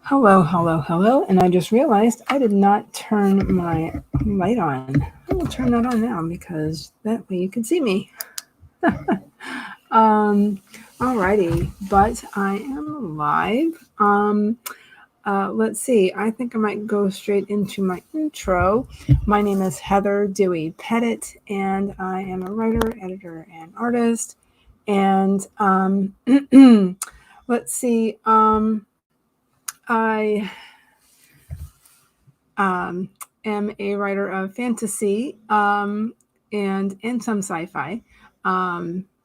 Hello, hello, hello. And I just realized I did not turn my light on. I will turn that on now because that way you can see me. um, Alrighty, but I am live. Let's see. I think I might go straight into my intro. My name is Heather Dewey Pettit, and I am a writer, editor, and artist. And let's see. I um, am a writer of fantasy and some sci-fi.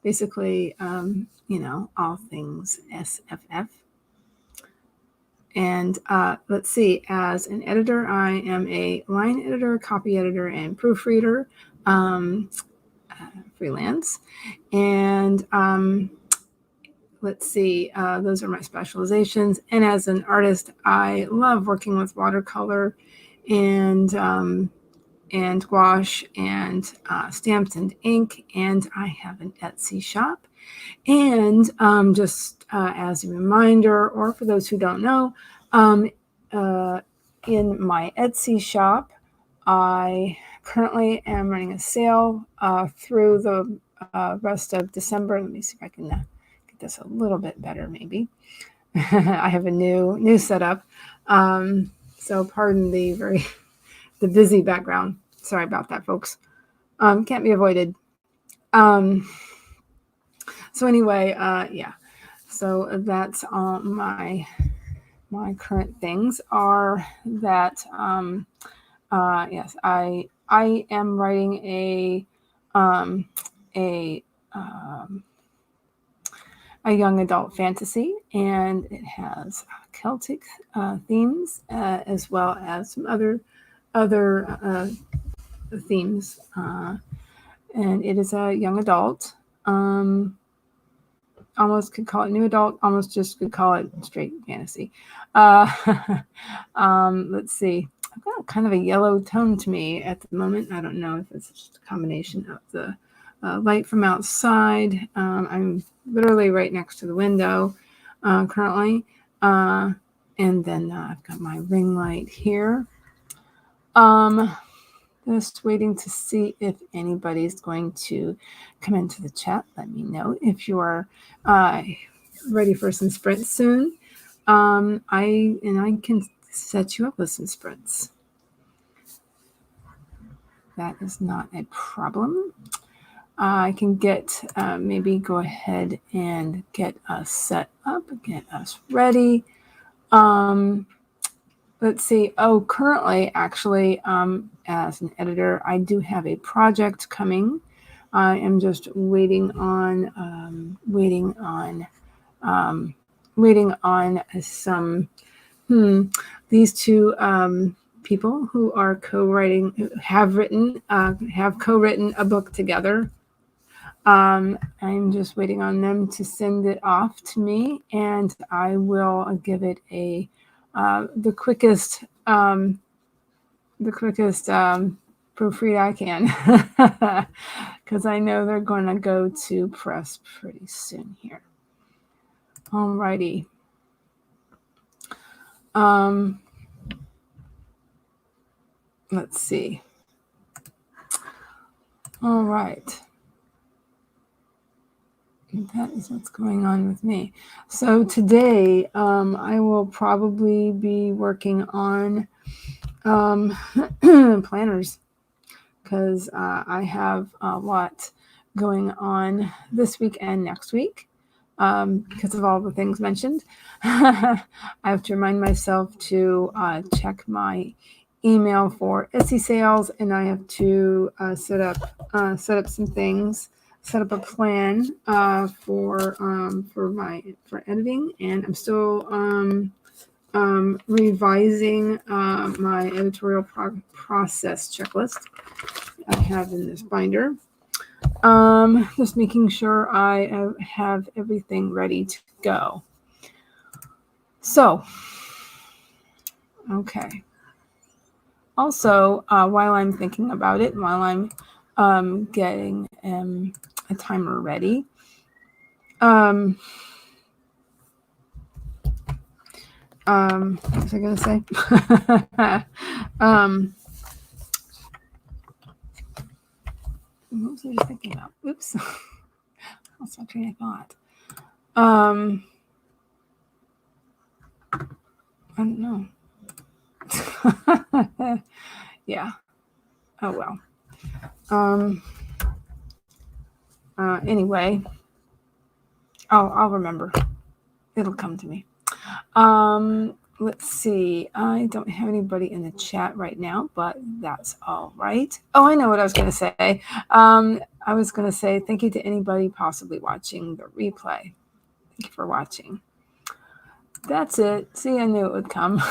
Basically, all things SFF. And let's see, as an editor, I am a line editor, copy editor, and proofreader, freelance. And let's see, those are my specializations. And as an artist, I love working with watercolor and gouache and stamps and ink. And I have an Etsy shop. And just as a reminder, or for those who don't know, in my Etsy shop, I currently am running a sale through the rest of December. Let me see if I can get this a little bit better, maybe. I have a new setup, so pardon the busy background. Sorry about that, folks. Can't be avoided. So anyway, yeah. So that's all my current things are that. Yes, I am writing a young adult fantasy, and it has Celtic themes as well as some other themes, and it is a young adult. Almost could call it new adult. Almost just could call it straight fantasy. Let's see. I've got kind of a yellow tone to me at the moment. I don't know if it's just a combination of the light from outside. I'm literally right next to the window currently. And then I've got my ring light here. Just waiting to see if anybody's going to come into the chat. Let me know if you are ready for some sprints soon. I can set you up with some sprints. That is not a problem. I can maybe go ahead and get us set up, get us ready. Let's see. Oh, currently, actually, as an editor, I do have a project coming. I am just waiting on some. These two people who are co-writing have co-written a book together. I'm just waiting on them to send it off to me, and I will give it the quickest proofread I can, because I know they're going to go to press pretty soon here. Alrighty. Let's see. All right. That is what's going on with me. So today, I will probably be working on planners, because I have a lot going on this week and next week because of all the things mentioned. I have to remind myself to check my email for Etsy sales, and I have to set up some things. Set up a plan for editing, and I'm still revising my editorial process checklist I have in this binder. Just making sure I have everything ready to go. So, okay. Also, while I'm thinking about it, while I'm getting a timer ready, What was I going to say? What was I just thinking about? Oops. That's my train of thought. I don't know. Yeah. Oh, well. Anyway. Oh, I'll remember. It'll come to me. Let's see. I don't have anybody in the chat right now, but that's all right. Oh, I know what I was going to say. I was going to say thank you to anybody possibly watching the replay. Thank you for watching. That's it. See, I knew it would come.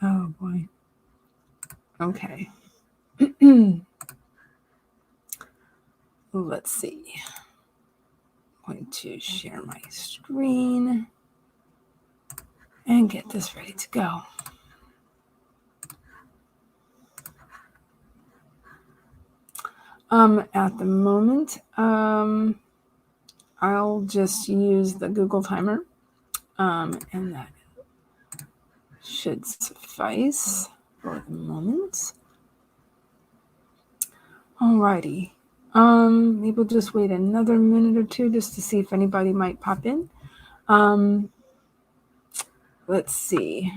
Oh, boy. Okay. Let's see. I'm going to share my screen and get this ready to go. At the moment, I'll just use the Google timer, and that should suffice for the moment. Alrighty. Maybe we'll just wait another minute or two just to see if anybody might pop in. Let's see.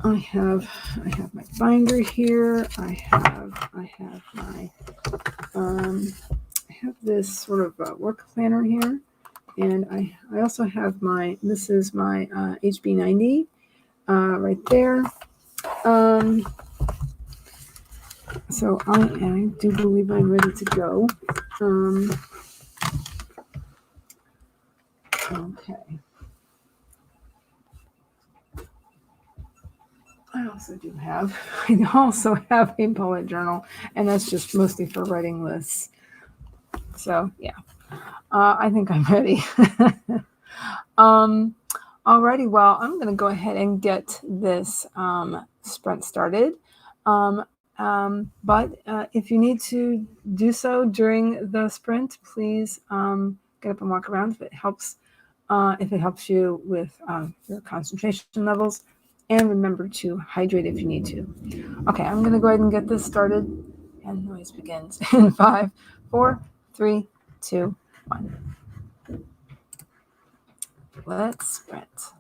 I have my binder here. I have my I have this sort of work planner here, and I also have this is my HB90 right there. So I do believe I'm ready to go. Okay. I also have a bullet journal, and that's just mostly for writing lists. So yeah, I think I'm ready. Alrighty, well, I'm going to go ahead and get this sprint started. But if you need to do so during the sprint, please get up and walk around if it helps you with your concentration levels. And remember to hydrate if you need to. Okay, I'm going to go ahead and get this started. And noise begins in 5, 4, 3, 2, 1. Let's sprint.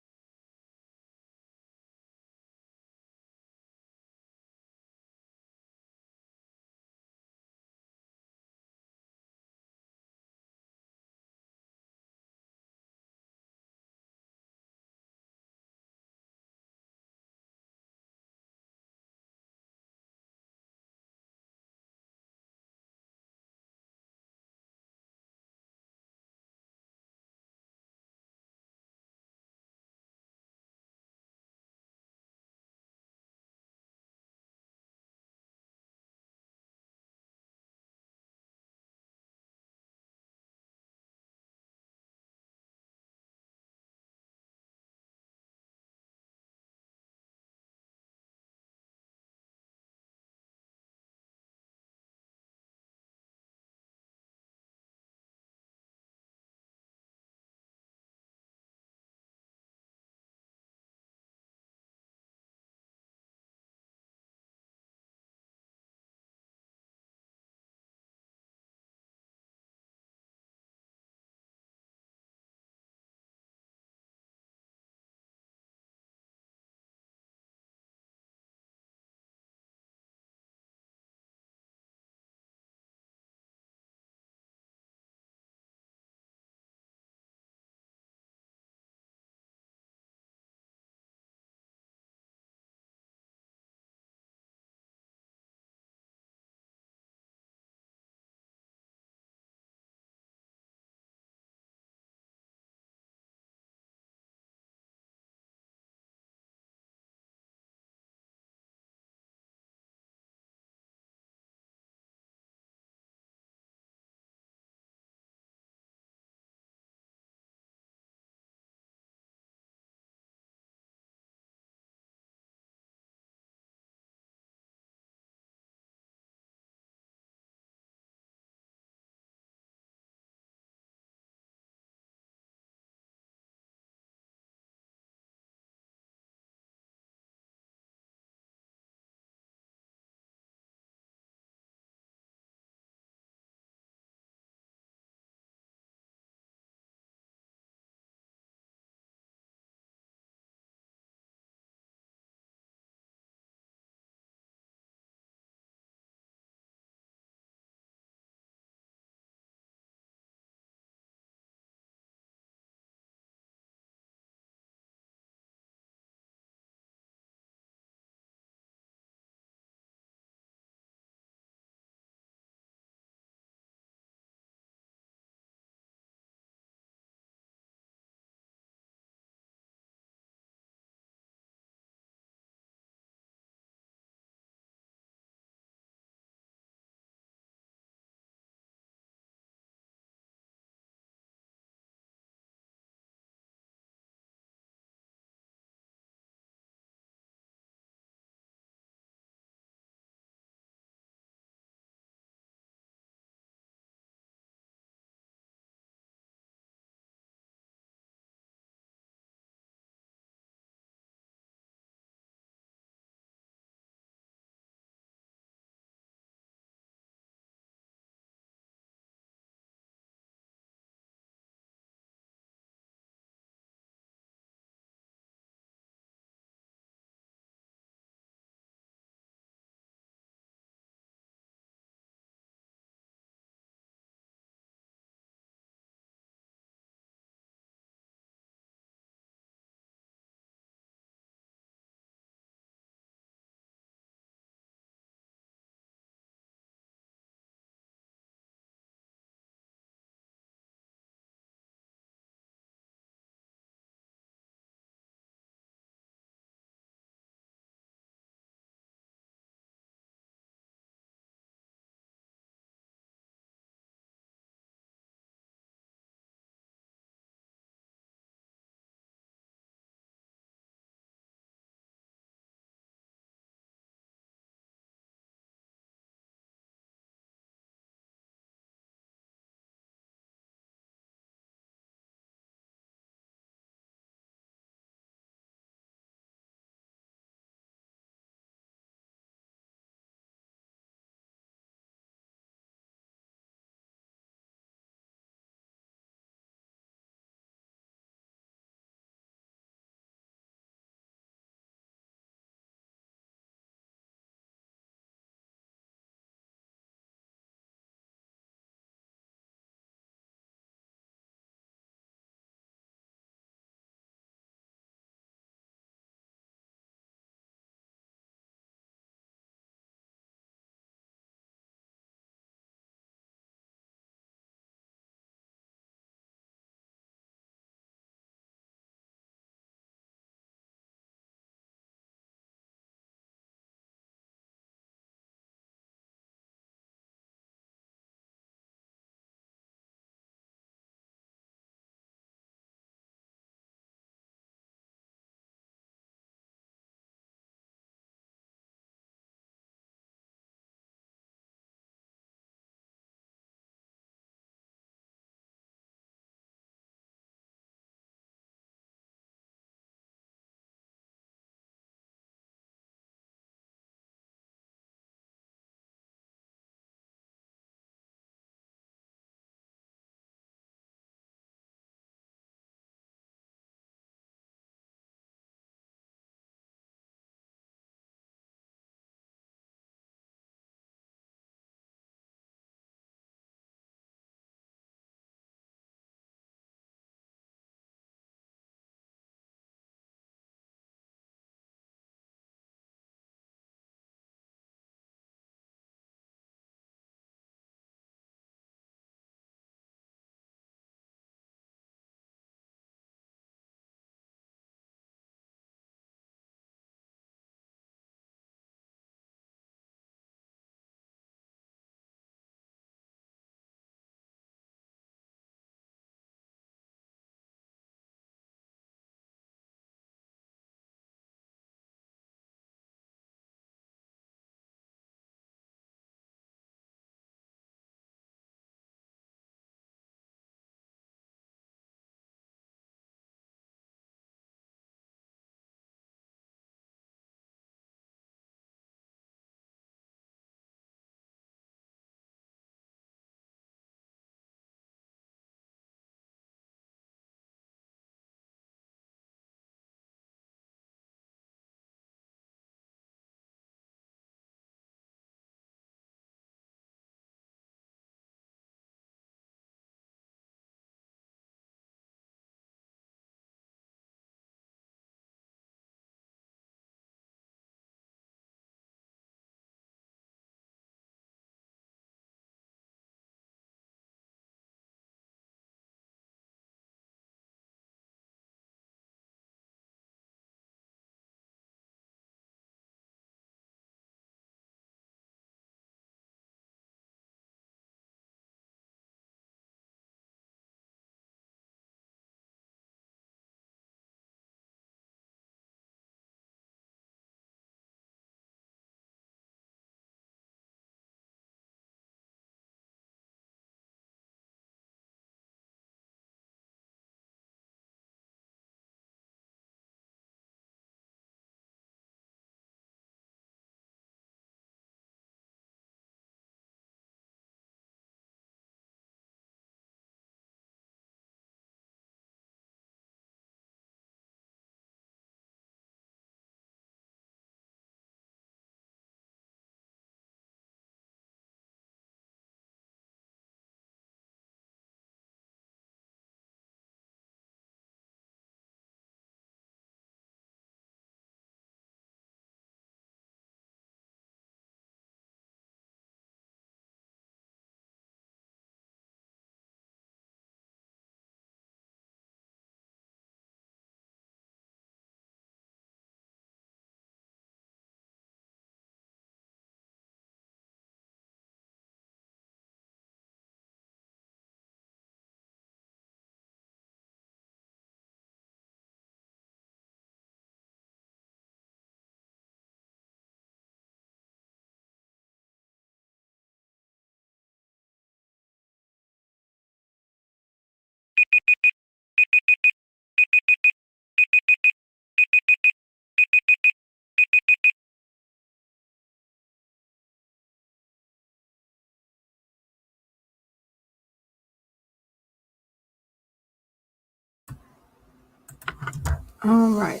All right.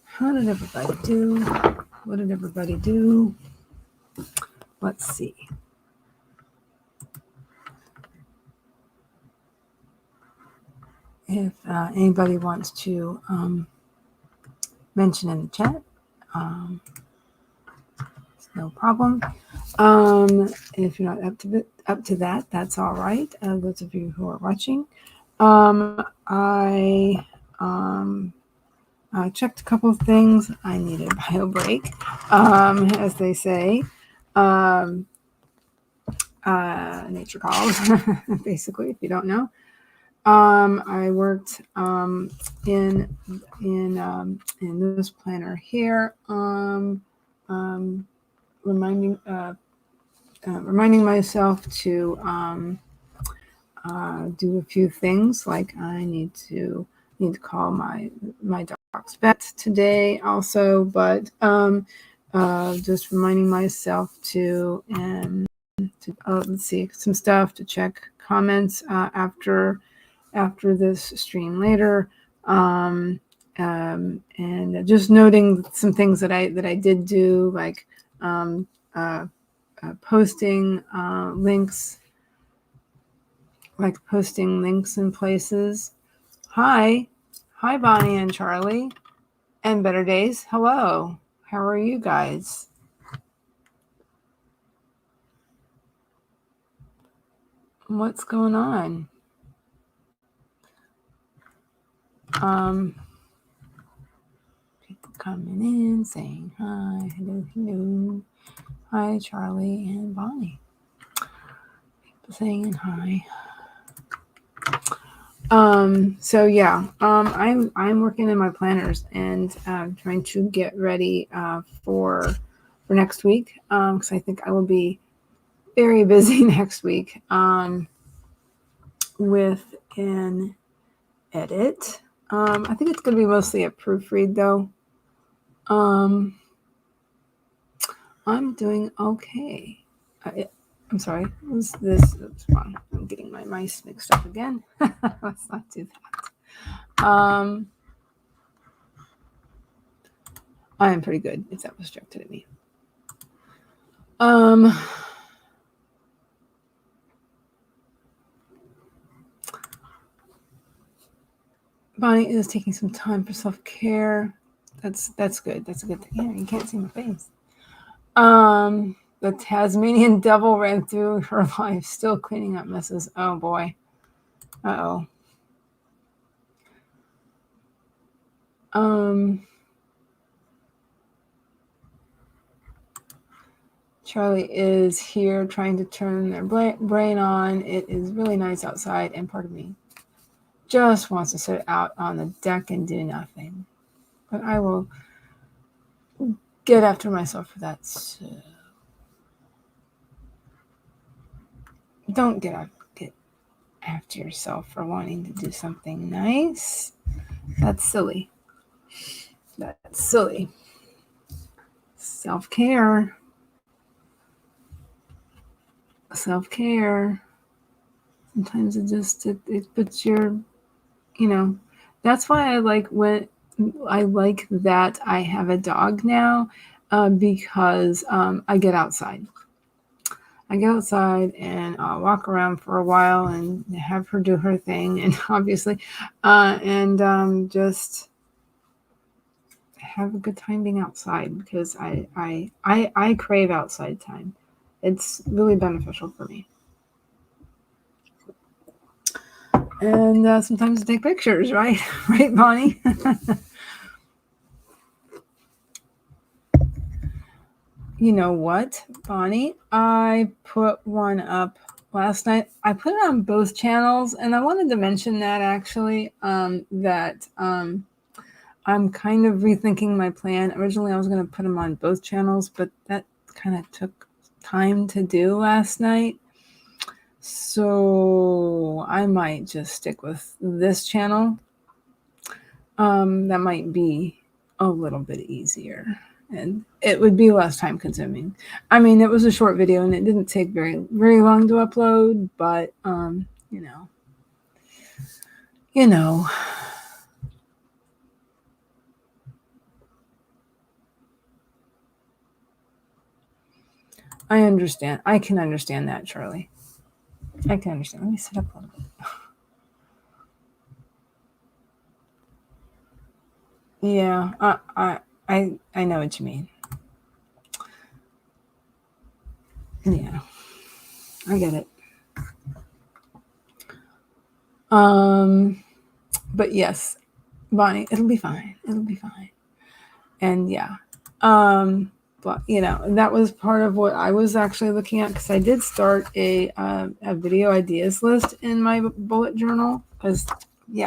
How did everybody do? What did everybody do? Let's see. If anybody wants to mention in the chat, it's no problem. If you're not up to that, that's all right. Those of you who are watching, I checked a couple of things. I need a bio break, as they say. Nature calls, basically, if you don't know. I worked in this planner here, reminding myself to do a few things, like I need to call my dog's vet today also, but just reminding myself to let's see, some stuff to check comments after this stream later, and just noting some things that I did do, like posting links, in places. Hi Bonnie and Charlie and Better Days. Hello, how are you guys? What's going on? People coming in saying hi, hello. Hi Charlie and Bonnie. People saying hi. So yeah, I'm working in my planners and trying to get ready for next week, because I think I will be very busy next week with an edit. I think it's going to be mostly a proofread though. I'm doing okay. I'm sorry. This is wrong. I'm getting my mice mixed up again. Let's not do that. I am pretty good, if that was directed at me. Bonnie is taking some time for self-care. That's good. That's a good thing. Yeah, you can't see my face. The Tasmanian devil ran through her life, still cleaning up messes. Oh boy. Uh-oh. Charlie is here trying to turn their brain on. It is really nice outside, and part of me just wants to sit out on the deck and do nothing. But I will get after myself for that. So don't get after yourself for wanting to do something nice. That's silly. That's silly. Self-care. Self-care. Sometimes it puts your, that's why I like that I have a dog now, because I get outside. I get outside and I'll walk around for a while and have her do her thing, and obviously, and just have a good time being outside, because I crave outside time. It's really beneficial for me. And sometimes I take pictures, right? Right, Bonnie? You know what, Bonnie? I put one up last night. I put it on both channels, and I wanted to mention that actually, that I'm kind of rethinking my plan. Originally, I was going to put them on both channels, but that kind of took time to do last night. So I might just stick with this channel. That might be a little bit easier, and it would be less time consuming. I mean, it was a short video and it didn't take very, very long to upload, but, you know, I understand. I can understand that, Charlie. I can understand. Let me sit up a little bit. Yeah, I know what you mean. Yeah, I get it. But yes, Bonnie, it'll be fine. It'll be fine. And yeah, but that was part of what I was actually looking at, because I did start a video ideas list in my bullet journal. Because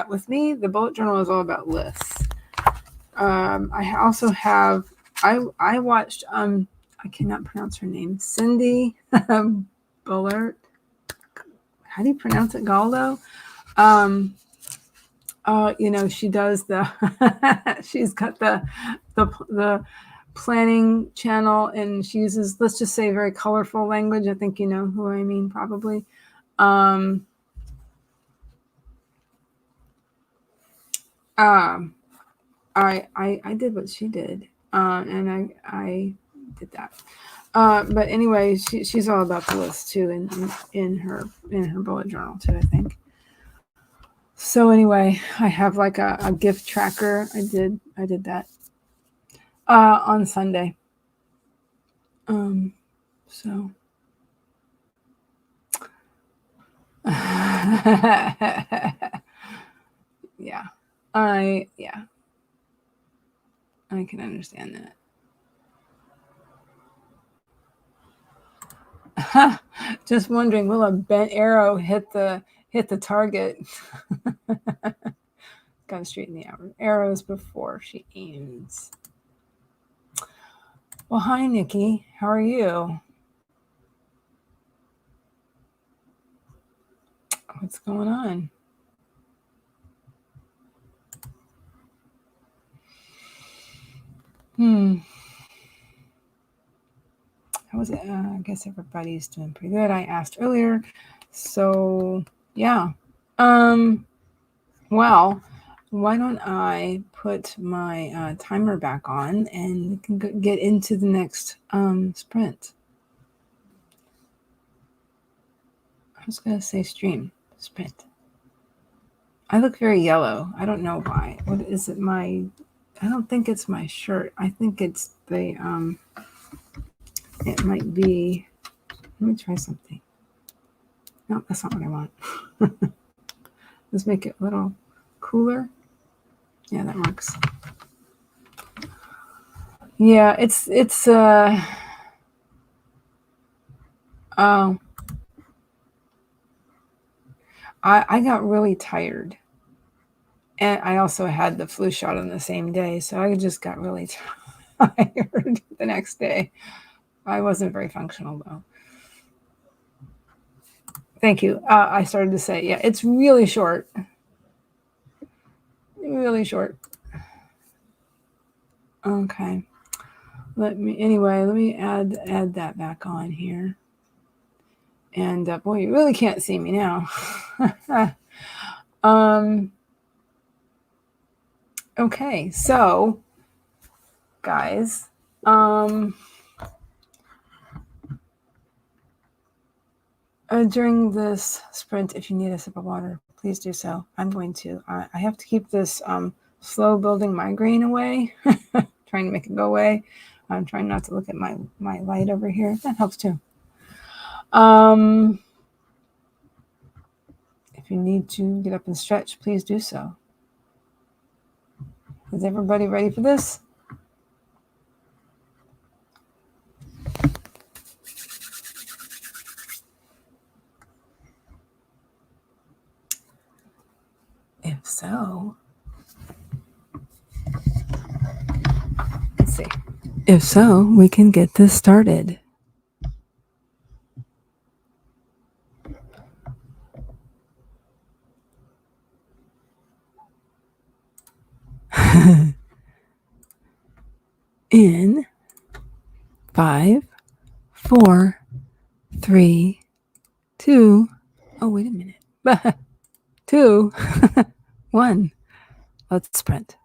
with me, the bullet journal is all about lists. I also have I watched I cannot pronounce her name, Cindy Bullard. How do you pronounce it? Galdo. She does she's got the planning channel, and she uses, let's just say, very colorful language. I think you know who I mean, probably. Um, I did what she did, and I did that. But anyway, she's all about the list too, in her bullet journal too, I think. So anyway, I have like a gift tracker. I did that on Sunday. So yeah, I can understand that. Just wondering, will a bent arrow hit the target? Gotta straighten the arrows before she aims. Well, hi, Nikki. How are you? What's going on? How was it? I guess everybody's doing pretty good. I asked earlier. So, yeah. Well, why don't I put my timer back on, and we can get into the next sprint. I was going to say sprint. I look very yellow. I don't know why. What is it? I don't think it's my shirt. I think it's the, it might be, let me try something. No, that's not what I want. Let's make it a little cooler. Yeah, that works. Yeah, it's I got really tired, and I also had the flu shot on the same day, so I just got really tired the next day. I wasn't very functional though. Thank you. I started to say, yeah, it's really short. Really short. Okay. Let me add that back on here. And boy, you really can't see me now. Okay, so guys, during this sprint, if you need a sip of water, please do so. I'm going to. I have to keep this slow building migraine away, trying to make it go away. I'm trying not to look at my light over here. That helps too. If you need to get up and stretch, please do so. Is everybody ready for this? If so, let's see. If so, we can get this started. In 5, 4, 3, 2. Oh, wait a minute. 2, 1. Let's sprint.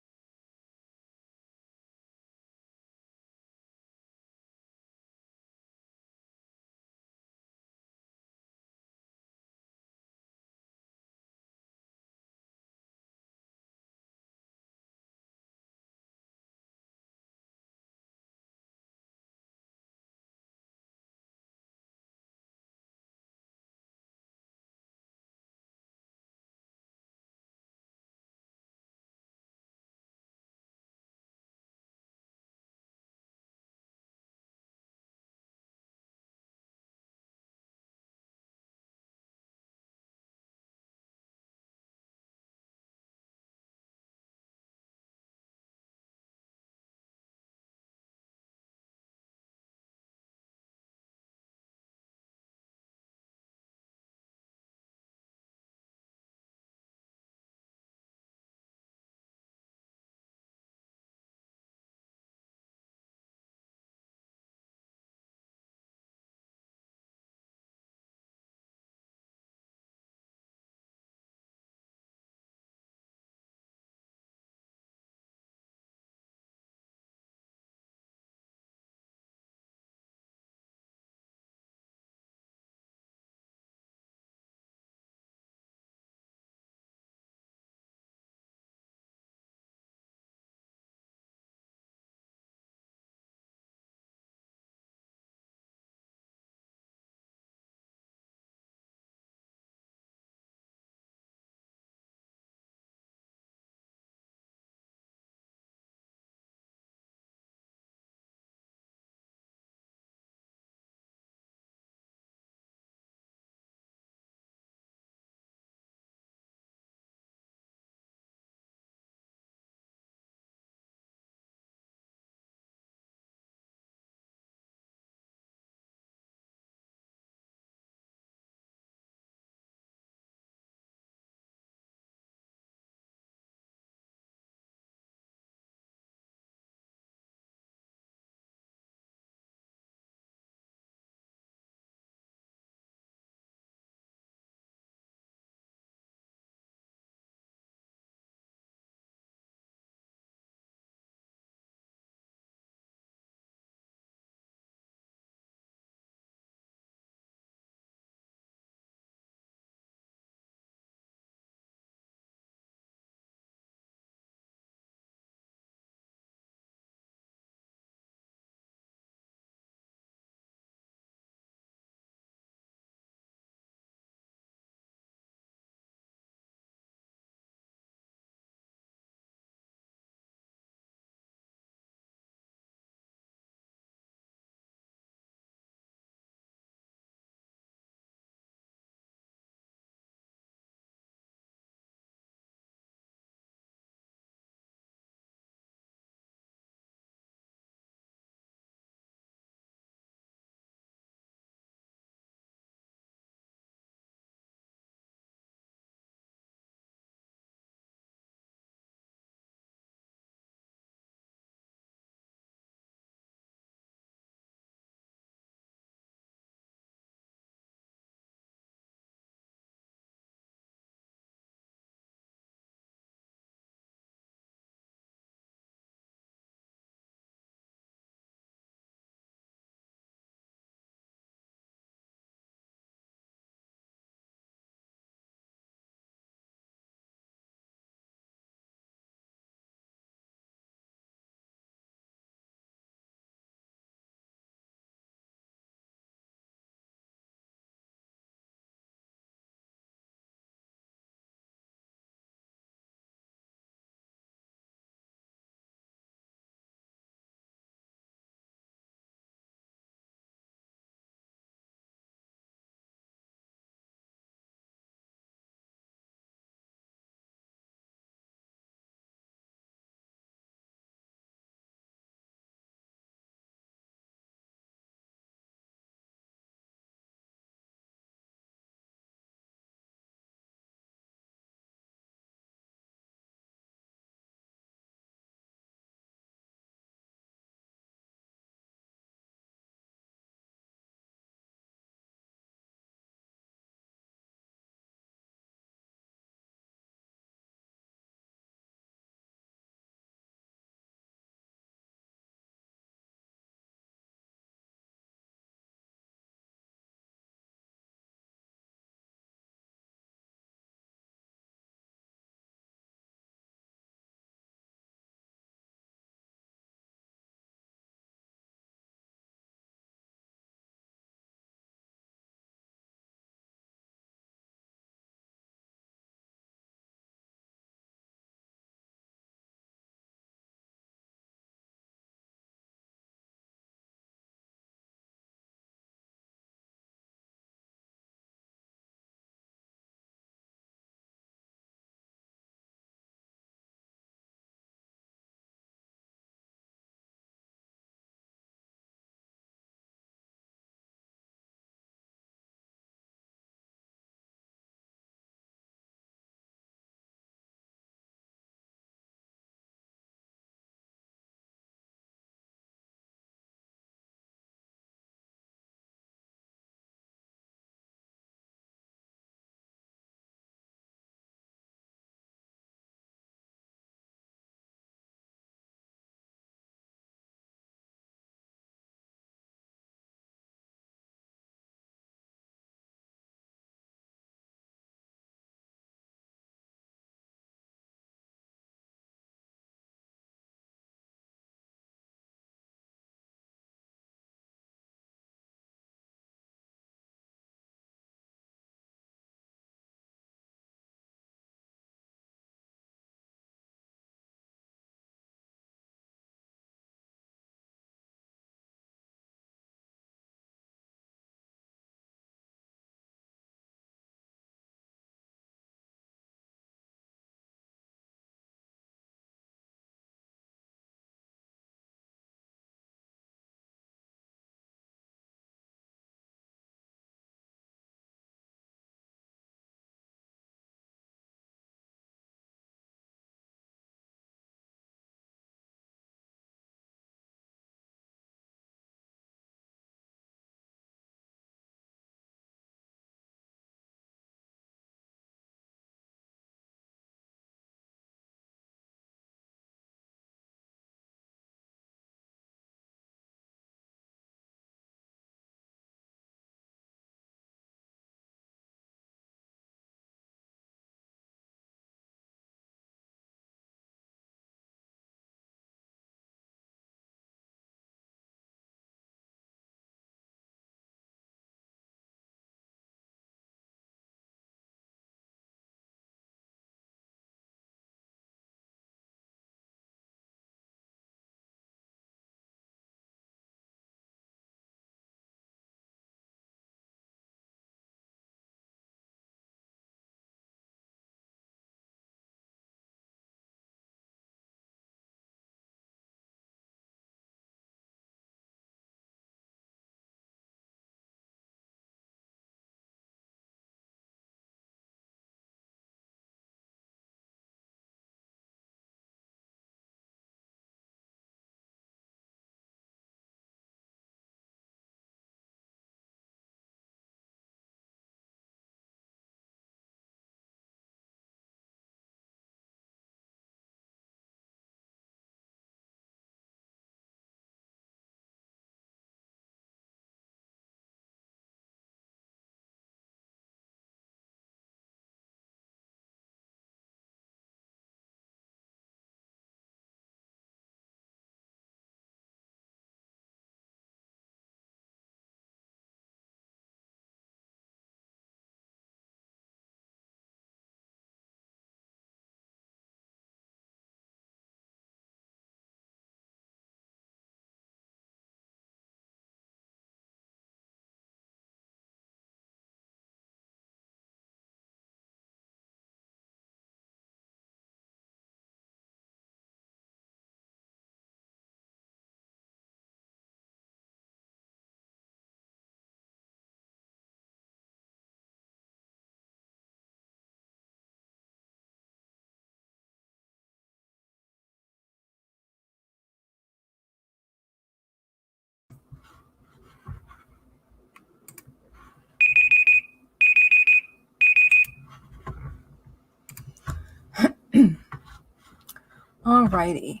Alrighty.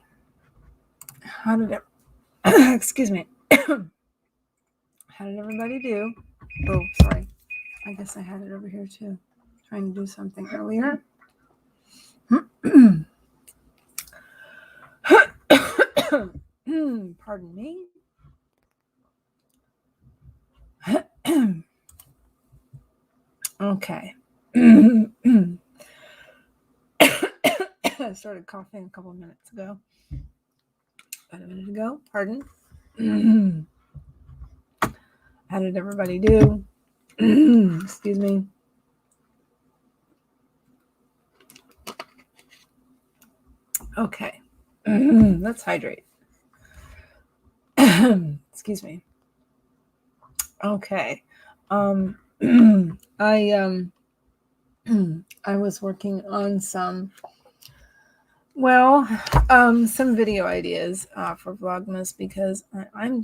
How did it? Excuse me. How did everybody do? Oh, sorry. I guess I had it over here too. Trying to do something earlier. Pardon me. Okay. I started coughing a couple of minutes ago. About a minute ago. Pardon. How did everybody do? Excuse me. Okay. Let's hydrate. Excuse me. Okay. I was working on some video ideas for Vlogmas because I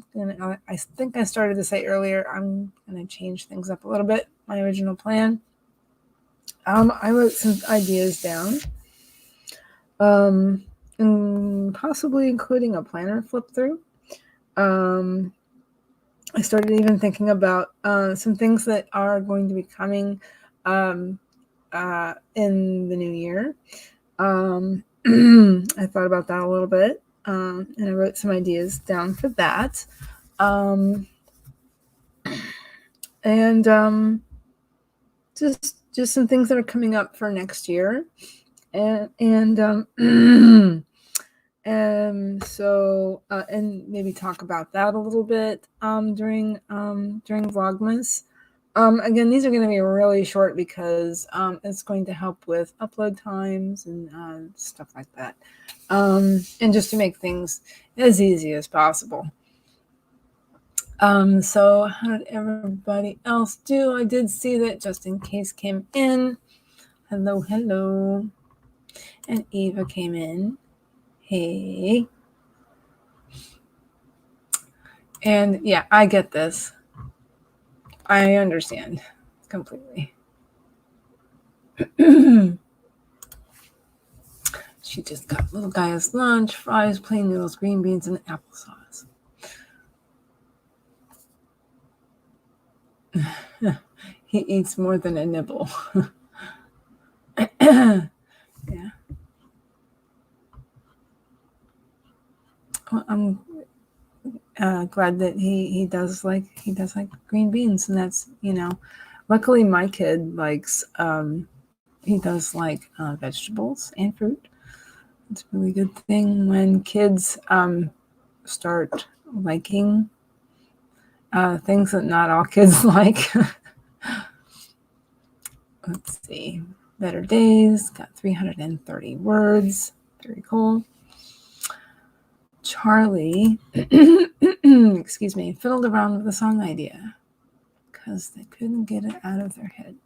think I started to say earlier, I'm gonna change things up a little bit. My original plan. I wrote some ideas down. And possibly including a planner flip through. I started even thinking about some things that are going to be coming in the new year. I thought about that a little bit, and I wrote some ideas down for that. And just some things that are coming up for next year, so maybe talk about that a little bit during Vlogmas. Again, these are going to be really short because it's going to help with upload times and stuff like that, and just to make things as easy as possible. So how did everybody else do? I did see that Just In Case came in. Hello. And Eva came in. Hey. And yeah, I get this. I understand completely. She just got little guy's lunch, fries, plain noodles, green beans, and applesauce. He eats more than a nibble. Yeah. Well, I'm glad that he does like green beans, and that's, luckily my kid likes he does like vegetables and fruit. It's a really good thing when kids start liking things that not all kids like. Let's see. Better Days got 330 words. Very cool. Charlie, excuse me, fiddled around with a song idea because they couldn't get it out of their head.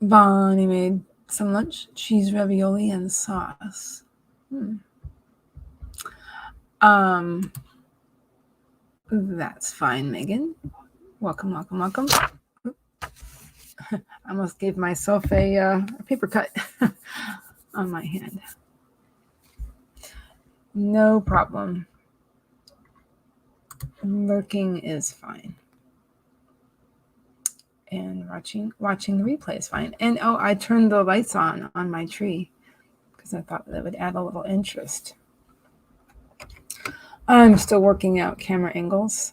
Bonnie made some lunch, cheese ravioli and sauce. That's fine, Megan. Welcome. I almost gave myself a paper cut on my hand. No problem. Lurking is fine. And watching the replay is fine. And I turned the lights on my tree because I thought that would add a little interest. I'm still working out camera angles.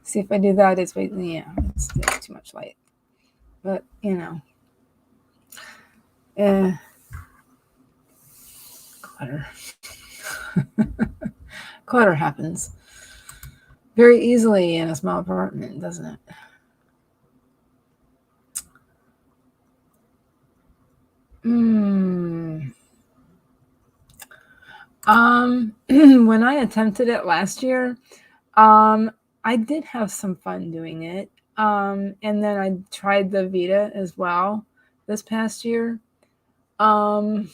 See if I do that, it's too much light. But clutter. Clutter happens very easily in a small apartment, doesn't it? When I attempted it last year, I did have some fun doing it. And then I tried the Vita as well this past year. I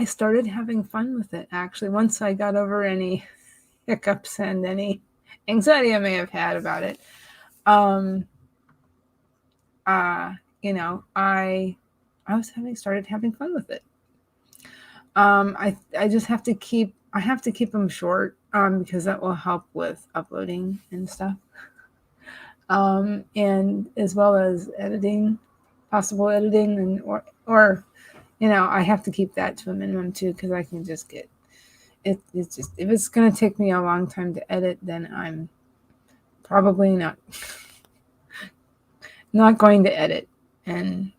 started having fun with it, actually, once I got over any hiccups and any anxiety I may have had about it. I was started having fun with it. I just have to keep them short because that will help with uploading and stuff. And as well as editing, possible editing, and or I have to keep that to a minimum too, because I can just get it. It's just, if it's going to take me a long time to edit, then I'm probably not going to edit. And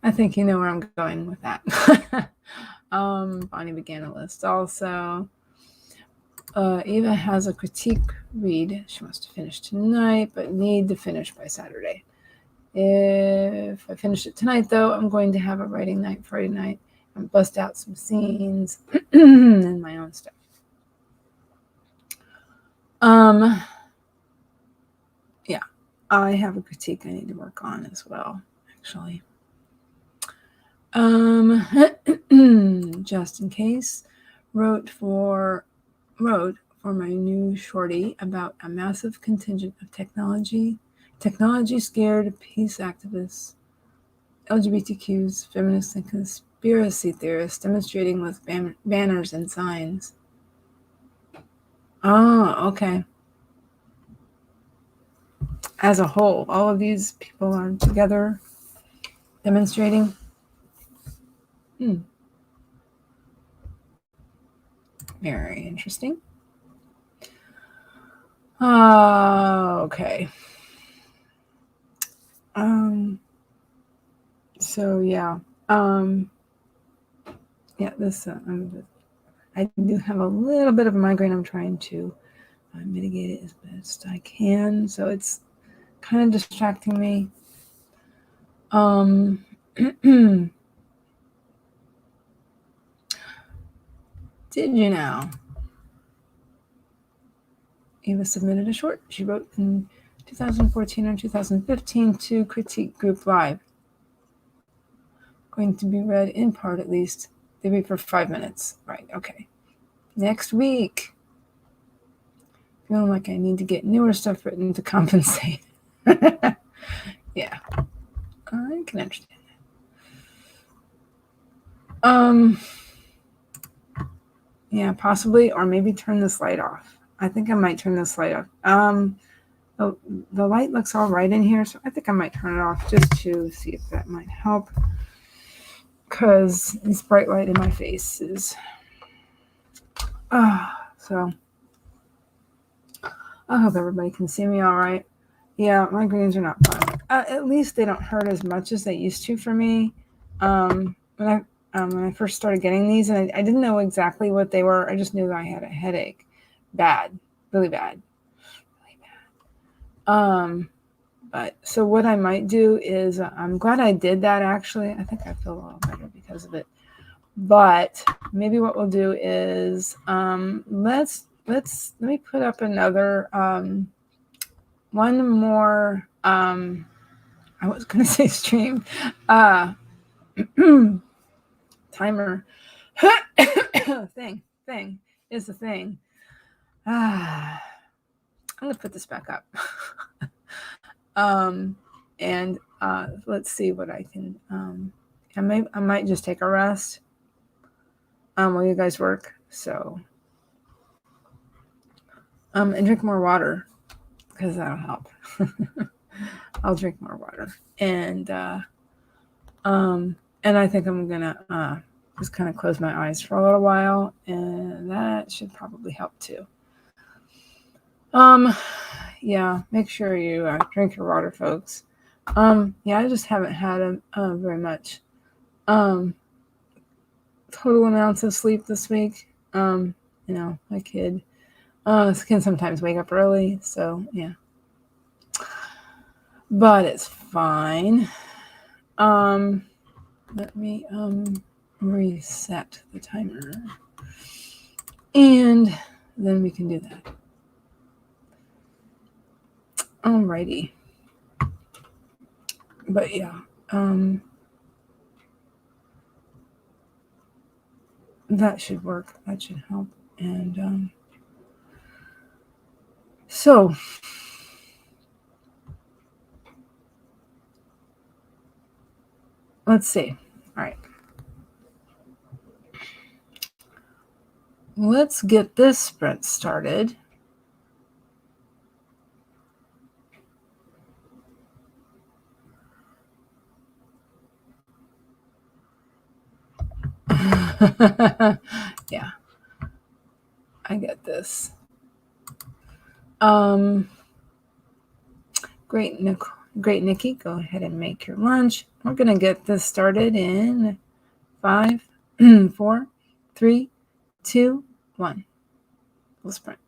I think you know where I'm going with that. Bonnie began a list also. Eva has a critique read she wants to finish tonight, but need to finish by Saturday. If I finish it tonight, though, I'm going to have a writing night Friday night and bust out some scenes and my own stuff. Yeah, I have a critique I need to work on as well, actually. Just in case, wrote for my new shorty about a massive contingent of technology scared peace activists, LGBTQs, feminists, and conspiracy theorists demonstrating with banners and signs. Oh, okay. As a whole, all of these people are together demonstrating. Very interesting. Okay. So yeah. Yeah, this I do have a little bit of a migraine. I'm trying to mitigate it as best I can, so it's kind of distracting me. Did you know? Eva submitted a short she wrote in 2014 or 2015 to Critique Group Live. Going to be read in part at least. They read for 5 minutes. Right, okay. Next week. Feeling like I need to get newer stuff written to compensate. Yeah. I can understand that. Yeah, possibly, or maybe turn this light off. I think I might turn this light off. The light looks all right in here, so I think I might turn it off just to see if that might help. Because this bright light in my face is... so I hope everybody can see me all right. Yeah, my greens are not fun. At least they don't hurt as much as they used to for me. When I first started getting these, and I didn't know exactly what they were. I just knew I had a headache. Bad. Really bad. But so what I might do is, I'm glad I did that, actually. I think I feel a little better because of it. But maybe what we'll do is, let me put up another, one more, I was going to say stream, timer thing is the thing. I'm going to put this back up. And let's see what I can, I might just take a rest while you guys work. So, and drink more water, because that'll help. I'll drink more water. And I think I'm gonna just kind of close my eyes for a little while, and that should probably help too. Yeah, make sure you drink your water, folks. Yeah, I just haven't had very much total amounts of sleep this week. My kid can sometimes wake up early, so yeah. But it's fine. Let me reset the timer, and then we can do that. Alrighty. But yeah, that should work. That should help. And so let's see. All right. Let's get this sprint started. Yeah, I get this. Great, Nikki. Go ahead and make your lunch. We're going to get this started in 5, 4, 3, 2, 1. We'll sprint.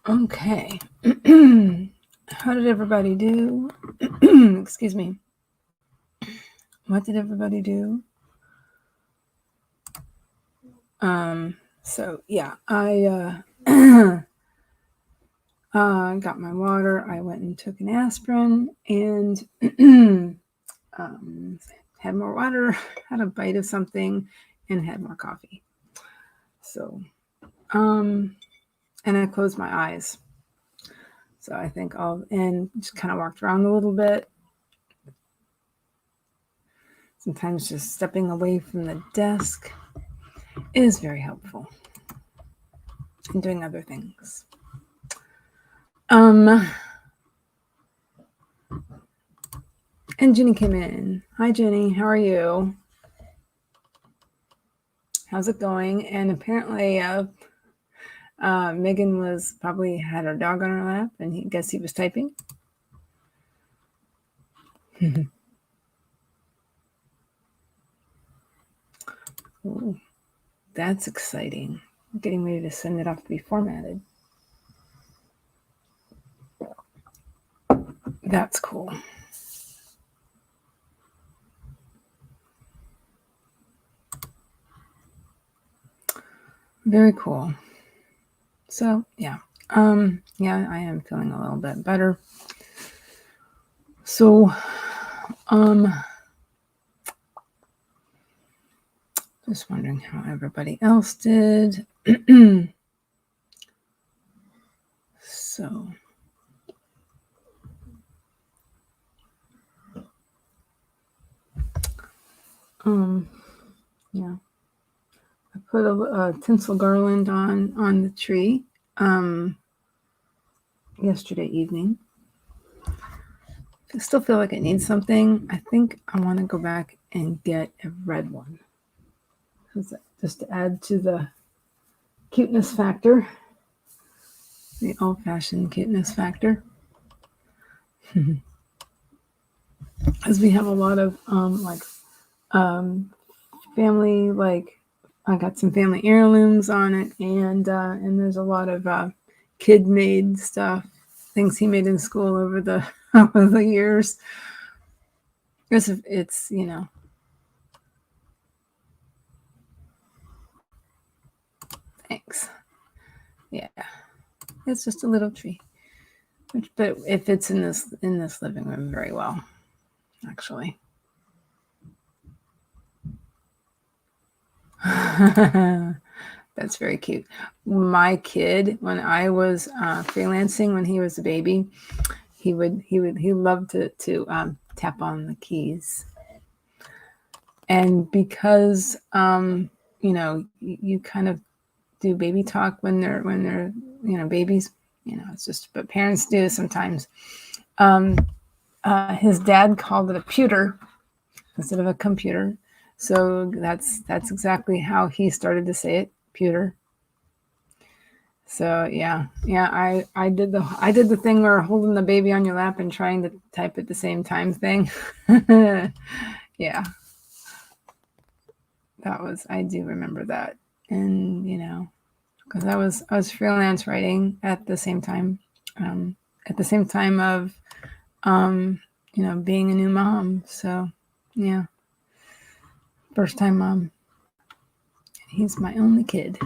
Okay. How did everybody do? Excuse me. What did everybody do? So yeah, I got my water. I went and took an aspirin and had more water, had a bite of something, and had more coffee. So, and I closed my eyes. So I think and just kind of walked around a little bit. Sometimes just stepping away from the desk is very helpful in doing other things. And Jenny came in. Hi, Jenny. How are you? How's it going? And apparently, Megan was probably had her dog on her lap, and he was typing. Ooh, that's exciting. I'm getting ready to send it off to be formatted. That's cool. Very cool. So yeah, yeah, I am feeling a little bit better. So, just wondering how everybody else did. So, yeah, I put a tinsel garland on the tree yesterday evening. I still feel like it needs something. I think I want to go back and get a red one, just to add to the cuteness factor, the old-fashioned cuteness factor. Because we have a lot of family, like I got some family heirlooms on it, and there's a lot of kid made stuff, things he made in school over the over the years. It's thanks. Yeah, it's just a little tree, but it fits in this living room very well, actually. That's very cute. My kid, when I was freelancing, when he was a baby, he loved to tap on the keys, and because you kind of do baby talk when they're babies, it's just what parents do sometimes. His dad called it a pewter instead of a computer, so that's exactly how he started to say it, pewter. So yeah, I did the thing where holding the baby on your lap and trying to type at the same time thing. Yeah, I do remember that, and because I was freelance writing at the same time of being a new mom. So yeah, first time mom. He's my only kid.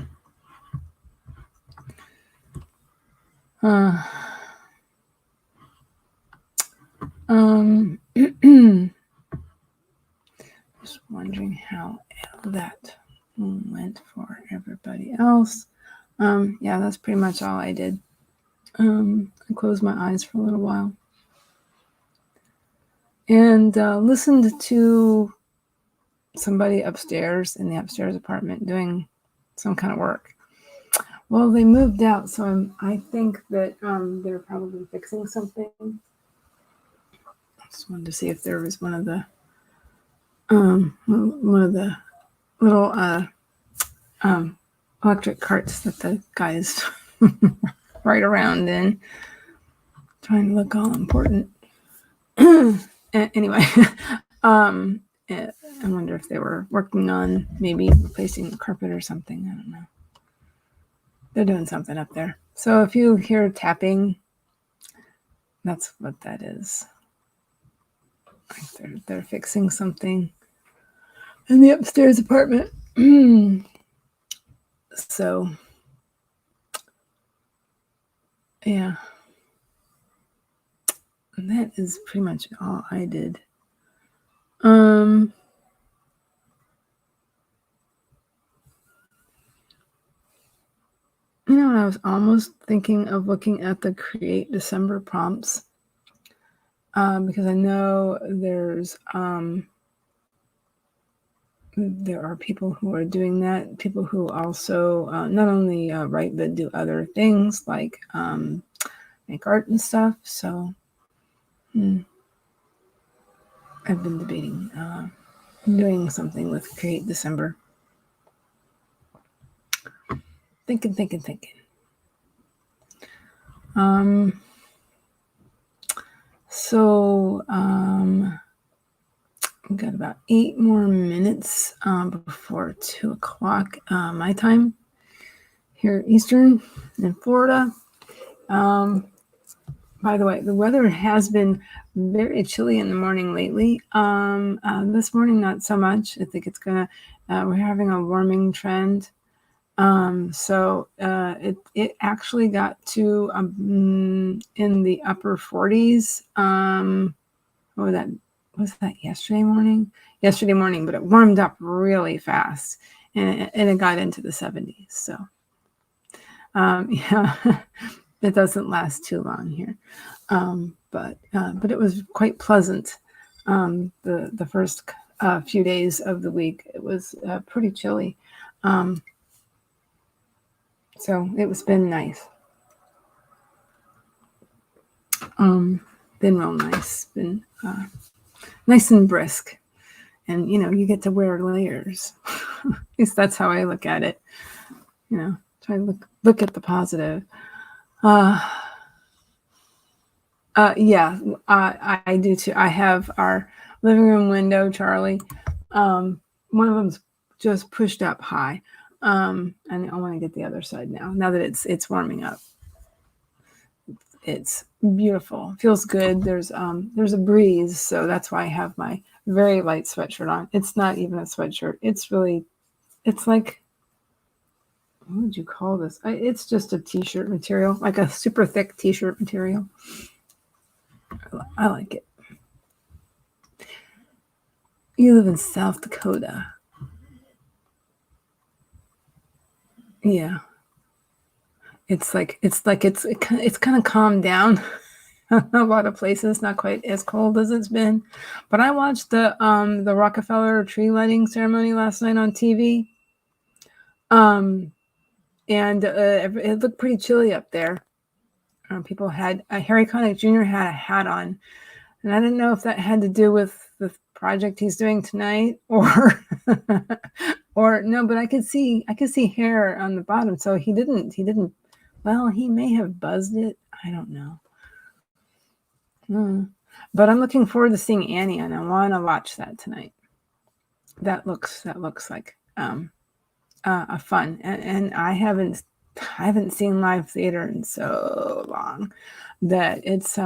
Just wondering how that went for everybody else. Yeah, that's pretty much all I did. I closed my eyes for a little while and listened to somebody upstairs in the upstairs apartment doing some kind of work. Well, they moved out, so I think that they're probably fixing something. I just wanted to see if there was one of the little electric carts that the guys ride around in, trying to look all important. Anyway, I wonder if they were working on maybe replacing the carpet or something. I don't know. They're doing something up there. So if you hear tapping, that's what that is. Like they're fixing something in the upstairs apartment. So, yeah. And that is pretty much all I did. I was almost thinking of looking at the Create December prompts because I know there are people who are doing that, people who also not only write but do other things like make art and stuff. So I've been debating doing something with Create December. Thinking. So we've got about 8 more minutes before 2 o'clock my time here Eastern in Florida. By the way, the weather has been very chilly in the morning lately. This morning, not so much. I think it's gonna. We're having a warming trend. So it actually got to in the upper 40s. What was that yesterday morning? Yesterday morning, but it warmed up really fast, and it got into the 70s. So yeah. It doesn't last too long here, but it was quite pleasant. The first few days of the week, it was pretty chilly, so it's been nice. Been real nice. Been nice and brisk, and you get to wear layers. At least that's how I look at it. Try to look at the positive. Yeah, I do too. I have our living room window, Charlie. One of them's just pushed up high. And I want to get the other side now that it's warming up. It's beautiful. Feels good. There's a breeze, so that's why I have my very light sweatshirt on. It's not even a sweatshirt. It's like, what would you call this? It's just a t-shirt material, like a super thick t-shirt material. I like it. You live in South Dakota. Yeah. It's kind of calmed down. A lot of places, not quite as cold as it's been. But I watched the Rockefeller tree lighting ceremony last night on TV. And it looked pretty chilly up there. People had Harry Connick Jr. had a hat on, and I didn't know if that had to do with the project he's doing tonight or no, but I could see hair on the bottom. So he didn't. Well, he may have buzzed it. I don't know. But I'm looking forward to seeing Annie, and I want to watch that tonight. That looks like a fun, and I haven't seen live theater in so long that it's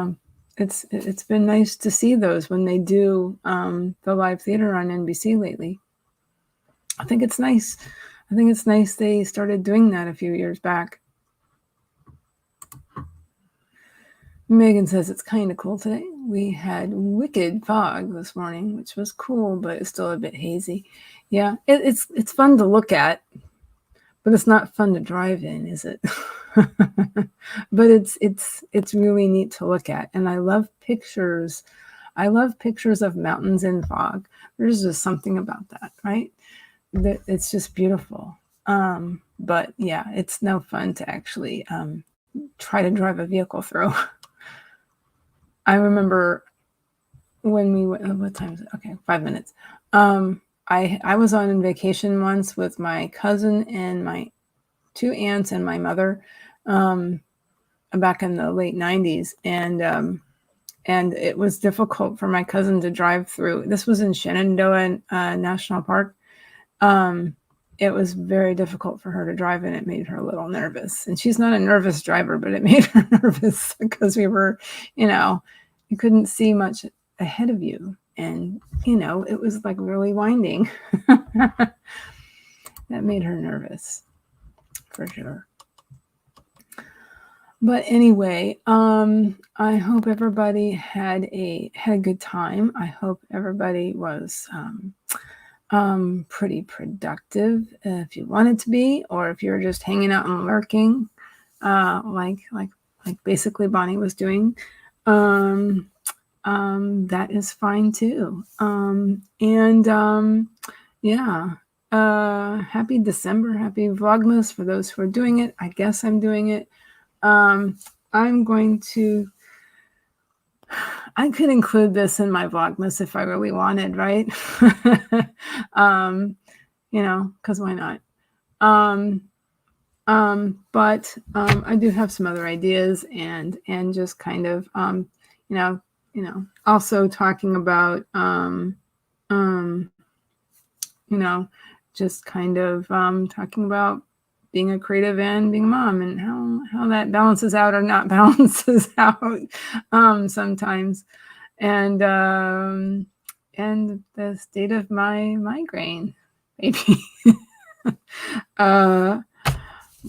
been nice to see those when they do the live theater on NBC lately. I think it's nice. They started doing that a few years back. Megan says it's kind of cool today. We had wicked fog this morning, which was cool, but it's still a bit hazy. Yeah, it's fun to look at, but it's not fun to drive in, is it? But it's really neat to look at, and I love pictures. I love pictures of mountains in fog. There's just something about that, right? It's just beautiful. But yeah, it's no fun to actually try to drive a vehicle through. I remember when we went, what time is it? Okay, 5 minutes. I was on vacation once with my cousin and my 2 aunts and my mother back in the late 90s. And it was difficult for my cousin to drive through. This was in Shenandoah National Park. it was very difficult for her to drive, and it made her a little nervous. And she's not a nervous driver, but it made her nervous because we were, you couldn't see much ahead of you. And, it was like really winding. That made her nervous, for sure. But anyway, I hope everybody had a good time. I hope everybody was pretty productive if you wanted to be, or if you're just hanging out and lurking, like basically Bonnie was doing. That is fine too. Happy December, happy Vlogmas for those who are doing it. I guess I'm doing it. I could include this in my Vlogmas if I really wanted, right? Because why not? But I do have some other ideas, and just kind of, also talking about, just kind of talking about being a creative and being a mom, and how that balances out or not balances out sometimes, and the state of my migraine, maybe.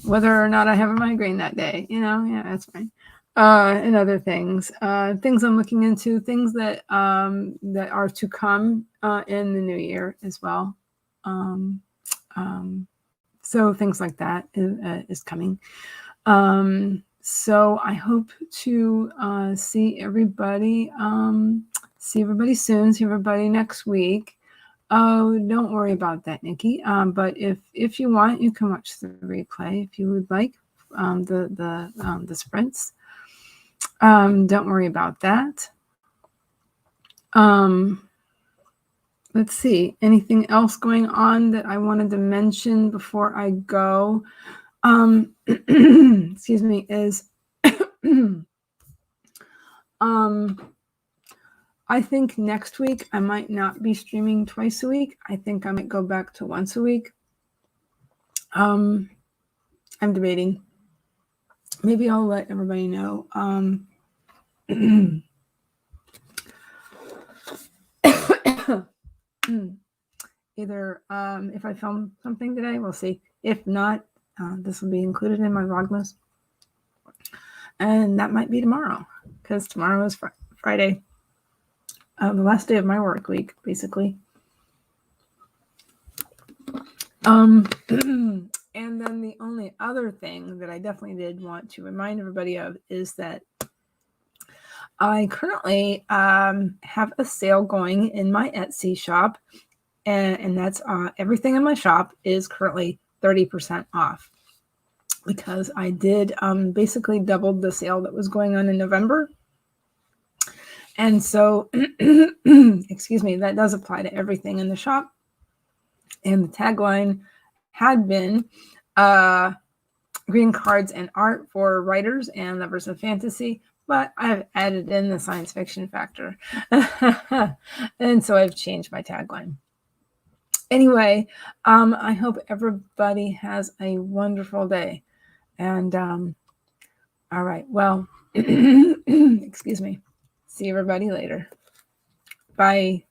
Whether or not I have a migraine that day, that's fine. And other things I'm looking into, things that are to come in the new year as well. So things like that is coming. So I hope to see everybody soon, see everybody next week. Oh, don't worry about that, Nikki. But if you want, you can watch the replay if you would like, the sprints. Don't worry about that. Let's see, anything else going on that I wanted to mention before I go? Excuse me, is I think next week I might not be streaming twice a week. I think I might go back to once a week. I'm debating. Maybe I'll let everybody know. Either if I film something today, we'll see. If not, this will be included in my Vlogmas. And that might be tomorrow, because tomorrow is Friday. The last day of my work week, basically. And then the only other thing that I definitely did want to remind everybody of is that I currently have a sale going in my Etsy shop, and that's everything in my shop is currently 30% off, because I did basically doubled the sale that was going on in November. And so, excuse me, that does apply to everything in the shop. And the tagline had been green cards and art for writers and lovers of fantasy, but I've added in the science fiction factor. And so I've changed my tagline. Anyway, I hope everybody has a wonderful day. And all right, well, excuse me. See everybody later. Bye.